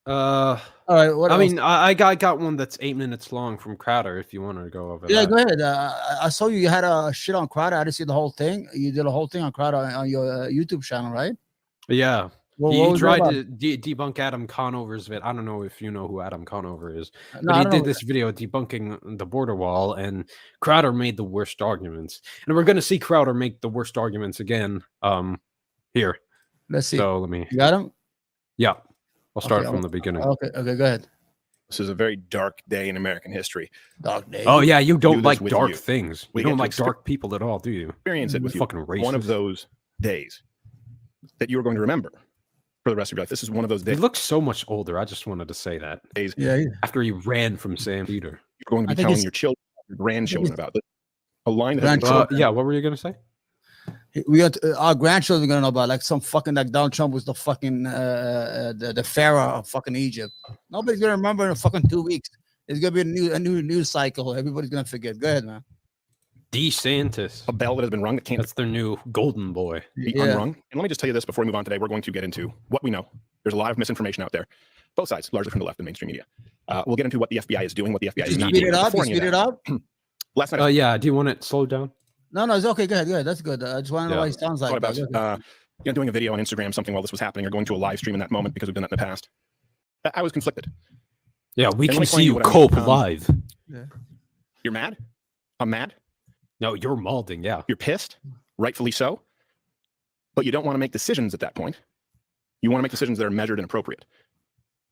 All right. What I else? mean, I got one that's 8 minutes long from Crowder. If you want to go over Yeah, that. go ahead. I saw you had a shit on Crowder. I didn't see the whole thing. You did a whole thing on Crowder on your YouTube channel, right? Yeah. Well, He what was it tried about? to debunk Adam Conover's vid. I don't know if you know who Adam Conover is, No, but I he don't did know. this video debunking the border wall, and Crowder made the worst arguments. And we're gonna see Crowder make the worst arguments again. Here. Let's see. So let me. You got him? Yeah, I'll start Okay, from the beginning. Okay, go ahead. This is a very dark day in American history. Dark day. Oh yeah, you don't this like with dark you. things. We You get don't to like dark people at all, do you? Experience it with you. Fucking racist. One of those days that you are going to remember for the rest of your life. This is one of those He days. looks so much older. I just wanted to say that. Yeah. After he ran from Sam Peter. You're going to I be think telling it's- your children, your grandchildren about this. A line that has been Grandchildren. Yeah, what were you gonna say? We got our grandchildren gonna know about like some fucking like Donald Trump was the fucking the pharaoh of fucking Egypt. Nobody's gonna remember in fucking 2 weeks. It's gonna be a new news cycle. Everybody's gonna forget. Go ahead, man. DeSantis. a bell that has been rung that can't That's their new golden boy. be Yeah. unrung. And let me just tell you this before we move on today. We're going to get into what we know. There's a lot of misinformation out there, both sides, largely from the left and mainstream media. We'll get into what the FBI is doing, what the FBI is You not speed doing. it up. Before You any of speed it that, up. Last night, Yeah. Do you want it slowed down? No, it's okay. Go ahead. That's good. I just want to know Yeah. what he sounds I like. thought about doing a video on Instagram, something while this was happening, or going to a live stream in that moment because we've done that in the past. I was conflicted. Yeah, we And let can me see explain you what I cope mean. live. You're mad? I'm mad. No, you're malding. Yeah. You're pissed, rightfully so. But you don't want to make decisions at that point. You want to make decisions that are measured and appropriate.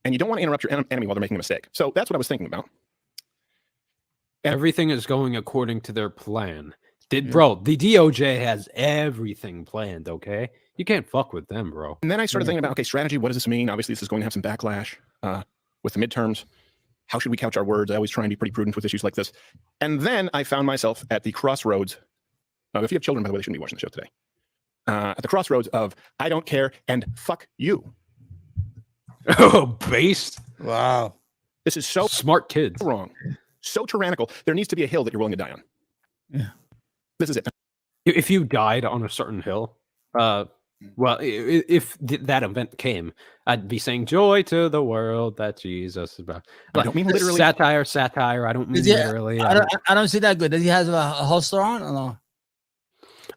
And you don't want to interrupt your enemy while they're making a mistake. So that's what I was thinking about. Everything is going according to their plan. Bro, the DOJ has everything planned, okay? You can't fuck with them, bro. And then I started thinking about, okay, strategy, what does this mean? Obviously, this is going to have some backlash with the midterms. How should we couch our words? I always try and be pretty prudent with issues like this. And then I found myself at the crossroads. If you have children, by the way, they shouldn't be watching the show today. At the crossroads of I don't care and fuck you. Oh, based. Wow. This is so Smart kids. wrong, so tyrannical. There needs to be a hill that you're willing to die on. Yeah. This is it. If you died on a certain hill, well, if that event came, I'd be saying joy to the world that Jesus is about. I don't mean literally. Satire. I don't mean literally. I don't see that good. Does he have a holster on or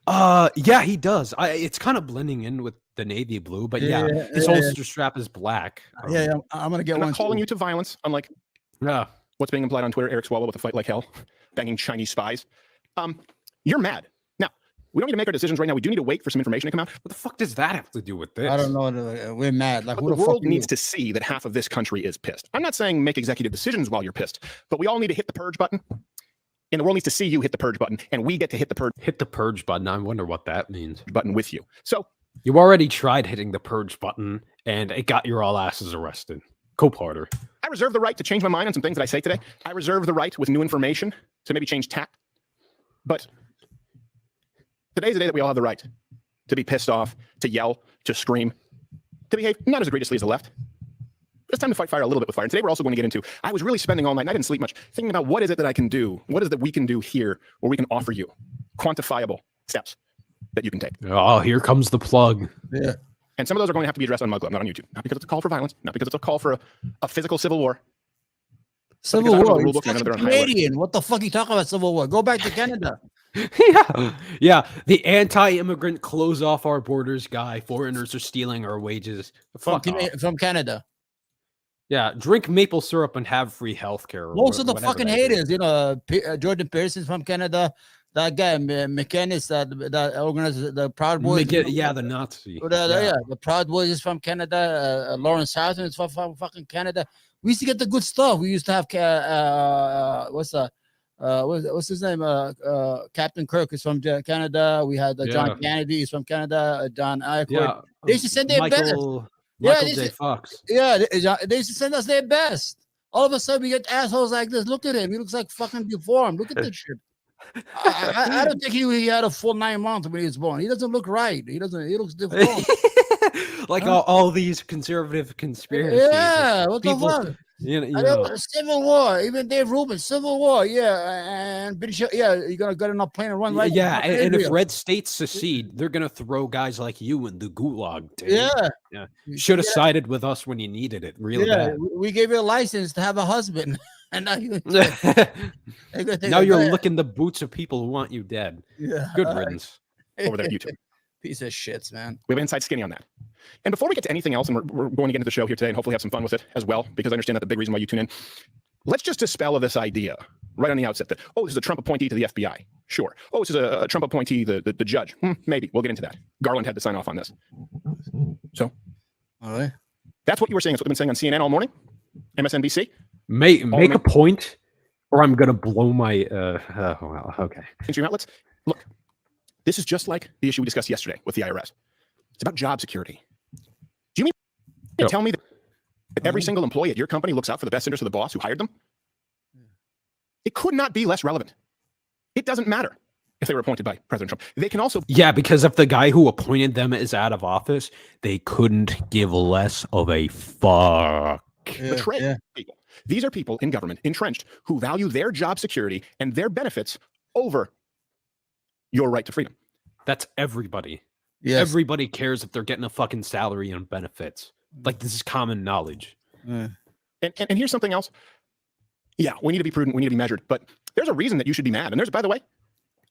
no? Yeah, he does. It's kind of blending in with the navy blue, but yeah, his holster strap is black. Yeah, I'm gonna get I'm one. not calling you to violence, unlike what's being implied on Twitter. Eric Swalwell with a fight like hell, banging Chinese spies. You're mad. Now, we don't need to make our decisions right now. We do need to wait for some information to come out. What the fuck does that have to do with this? I don't know. We're mad. Like But who the the world fuck needs to see that half of this country is pissed. I'm not saying make executive decisions while you're pissed, but we all need to hit the purge button. And the world needs to see you hit the purge button, and we get to hit the purge button. I wonder what that means. button with you. So you already tried hitting the purge button, and it got your all asses arrested. Cope harder. I reserve the right to change my mind on some things that I say today. I reserve the right with new information to maybe change tact. But today's the day that we all have the right to be pissed off, to yell, to scream, to behave not as egregiously as the left. It's time to fight fire a little bit with fire. And today we're also going to get into, I was really spending all night, and I didn't sleep much, thinking about what is it that I can do? What is it that we can do here, where we can offer you quantifiable steps that you can take? Oh, here comes the plug. Yeah. And some of those are going to have to be addressed on Mug Club, not on YouTube. Not because it's a call for violence, not because it's a call for a physical civil war. Civil I don't know War. the rule You're book, and I know fucking they're on high alert. Canadian. What the fuck are you talking about Civil War? Go back to Canada. Yeah. The anti-immigrant close off our borders guy. Foreigners are stealing our wages. from Fuck off. from Canada. Yeah, drink maple syrup and have free healthcare. Most of the fucking haters, you know, Jordan Pearson's from Canada. That guy, McKennis, that organizes the Proud Boys. Yeah, the Nazi. The Proud Boys is from Canada. Lawrence Southern is from fucking Canada. We used to get the good stuff. We used to have what's his name? Captain Kirk is from Canada. We had John Kennedy is from Canada. John Aykroyd. Yeah, They used to send their best. Michael J. Fox. Yeah, they used to send us their best. All of a sudden, we get assholes like this. Look at him. He looks like fucking deformed. Look at this shit. I don't think he had a full 9 months when he was born. He doesn't look right. He looks deformed. Like all these conservative conspiracies. Yeah, what people, the fuck? Civil War. Even Dave Rubin, Civil War. Yeah, and British. Yeah, you're gonna get on a plane and run right. Yeah, and if red states secede, they're gonna throw guys like you in the gulag. Dude. Yeah. Should have sided with us when you needed it. Really bad. We gave you a license to have a husband, and now you. Now you're licking the boots of people who want you dead. Yeah. Good riddance. Over there at YouTube. Piece of shits, man. We have inside skinny on that. And before we get to anything else, and we're going to get into the show here today and hopefully have some fun with it as well, because I understand that the big reason why you tune in. Let's just dispel this idea right on the outset that, oh, this is a Trump appointee to the FBI. Sure. Oh, this is a Trump appointee, the judge. Maybe. We'll get into that. Garland had to sign off on this. So, all right. That's what you were saying. That's what they've been saying on CNN all morning. MSNBC. Make a point, or I'm going to blow my... well, okay. Mainstream outlets. Look, this is just like the issue we discussed yesterday with the IRS. It's about job security. Do you mean to tell me that every single employee at your company looks out for the best interest of the boss who hired them? It could not be less relevant. It doesn't matter if they were appointed by President Trump. They can also... Yeah, because if the guy who appointed them is out of office, they couldn't give less of a fuck. Betray people. These are people in government, entrenched, who value their job security and their benefits over your right to freedom. That's everybody. Yes. Everybody cares if they're getting a fucking salary and benefits. Like, this is common knowledge. And here's something else. Yeah, we need to be prudent. We need to be measured. But there's a reason that you should be mad. And there's, by the way,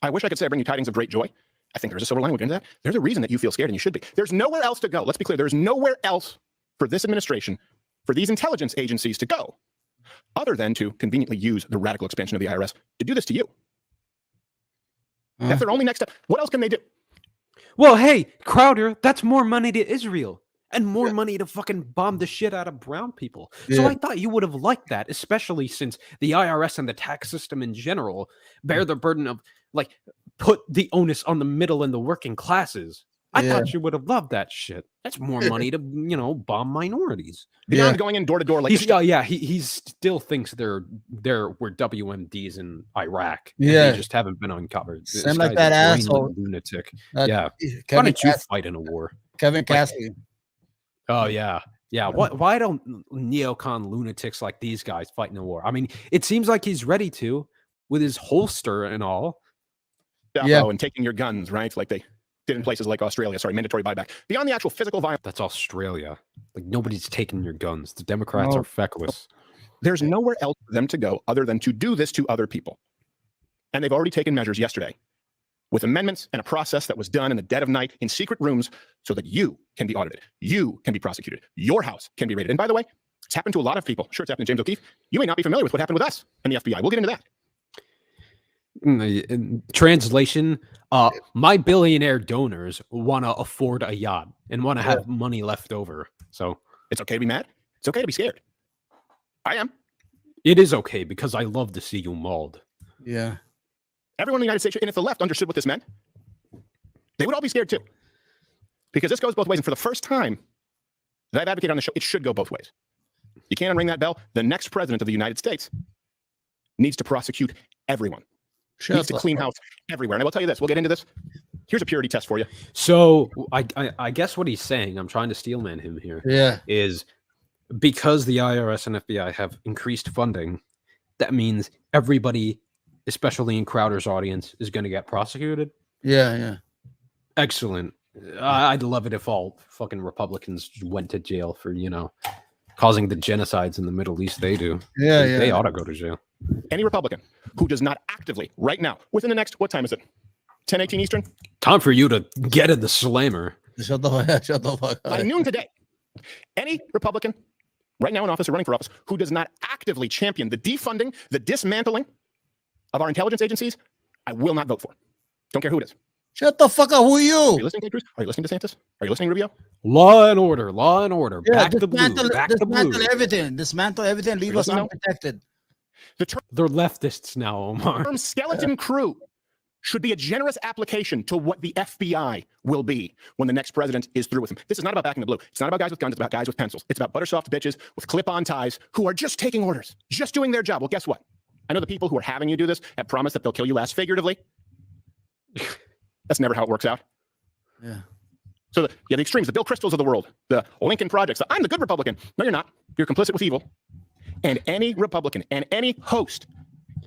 I wish I could say I bring you tidings of great joy. I think there's a silver lining. We'll get into that. There's a reason that you feel scared, and you should be. There's nowhere else to go. Let's be clear. There's nowhere else for this administration, for these intelligence agencies to go, other than to conveniently use the radical expansion of the IRS to do this to you. That's their only next step. What else can they do? Well, hey, Crowder, that's more money to Israel and more money to fucking bomb the shit out of brown people. So I thought you would have liked that, especially since the IRS and the tax system in general bear the burden of, like, put the onus on the middle and the working classes. I thought you would have loved that shit. That's more money to, bomb minorities. Beyond going in door to door like he still thinks were WMDs in Iraq. Yeah, they just haven't been uncovered. Same like that asshole lunatic. Kevin why don't you fight in a war? Kevin Cassidy. Oh yeah. Why don't neocon lunatics like these guys fight in a war? I mean, it seems like he's ready to, with his holster and all. And taking your guns, right? Like they did in places like Australia. Sorry, mandatory buyback. Beyond the actual physical violence. That's Australia. Like, nobody's taking your guns. The Democrats are feckless. There's nowhere else for them to go other than to do this to other people. And they've already taken measures yesterday with amendments and a process that was done in the dead of night in secret rooms so that you can be audited. You can be prosecuted. Your house can be raided. And by the way, it's happened to a lot of people. Sure, it's happened to James O'Keefe. You may not be familiar with what happened with us and the FBI. We'll get into that. In translation, my billionaire donors want to afford a yacht and want to have money left over. So it's okay to be mad. It's okay to be scared. I am. It is okay because I love to see you mauled. Yeah. Everyone in the United States, and if the left understood what this meant, they would all be scared too. Because this goes both ways. And for the first time that I've advocated on the show, it should go both ways. You can't unring that bell. The next president of the United States needs to prosecute everyone. Needs to clean house everywhere. And I will tell you this. We'll get into this. Here's a purity test for you. So I guess what he's saying, I'm trying to steelman him here, is because the IRS and FBI have increased funding, that means everybody, especially in Crowder's audience, is going to get prosecuted. Yeah. Excellent. I'd love it if all fucking Republicans went to jail for, causing the genocides in the Middle East they do. They ought to go to jail. Any Republican who does not actively, right now, within the next, what time is it? 10:18 Eastern? Time for you to get in the slammer. Shut the fuck up. By noon today, any Republican right now in office or running for office who does not actively champion the defunding, the dismantling of our intelligence agencies, I will not vote for. Don't care who it is. Shut the fuck up. Who are you? Are you listening, Cruz? Are you listening to DeSantis? Are you listening, Rubio? Law and order. Yeah, back to blue. Dismantle everything. Dismantle everything. Leave us unprotected. They're leftists now, Omar. The term skeleton crew should be a generous application to what the FBI will be when the next president is through with him. This is not about backing the blue. It's not about guys with guns. It's about guys with pencils. It's about buttersoft bitches with clip-on ties who are just taking orders, just doing their job. Well, guess what? I know the people who are having you do this have promised that they'll kill you last figuratively. That's never how it works out. Yeah. So the extremes, the Bill Kristols of the world, the Lincoln Projects, I'm the good Republican. No, you're not. You're complicit with evil. And any Republican and any host,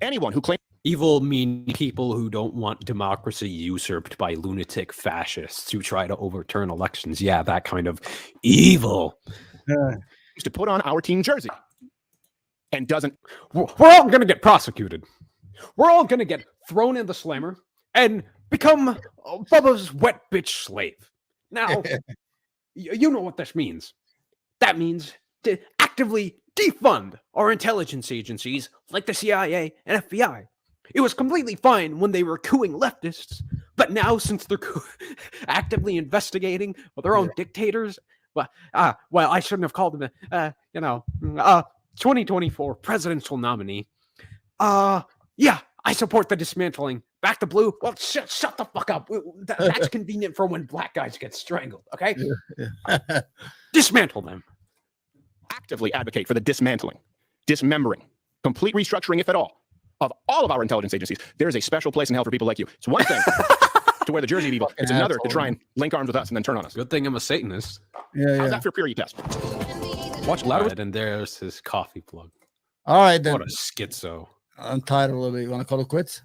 anyone who claims Evil mean people who don't want democracy usurped by lunatic fascists who try to overturn elections. Yeah, that kind of evil. to put on our team jersey and doesn't. We're all going to get prosecuted. We're all going to get thrown in the slammer and become Bubba's wet bitch slave. Now, you know what this means. That means to actively defund our intelligence agencies like the CIA and FBI. It was completely fine when they were couing leftists, but now since they're actively investigating their own dictators, well, I shouldn't have called them, 2024 presidential nominee. Yeah, I support the dismantling. Back to blue. Well, shut the fuck up. That's convenient for when black guys get strangled. Okay, dismantle them. Actively advocate for the dismantling, dismembering, complete restructuring, if at all, of all of our intelligence agencies. There is a special place in hell for people like you. It's one thing to wear the jersey of evil. It's another to try and link arms with us and then turn on us. Good thing I'm a Satanist. How's that for purity test? Watch Louder. And there's his coffee plug. All right, then. What a schizo. I'm tired a little bit. You want to call it quits?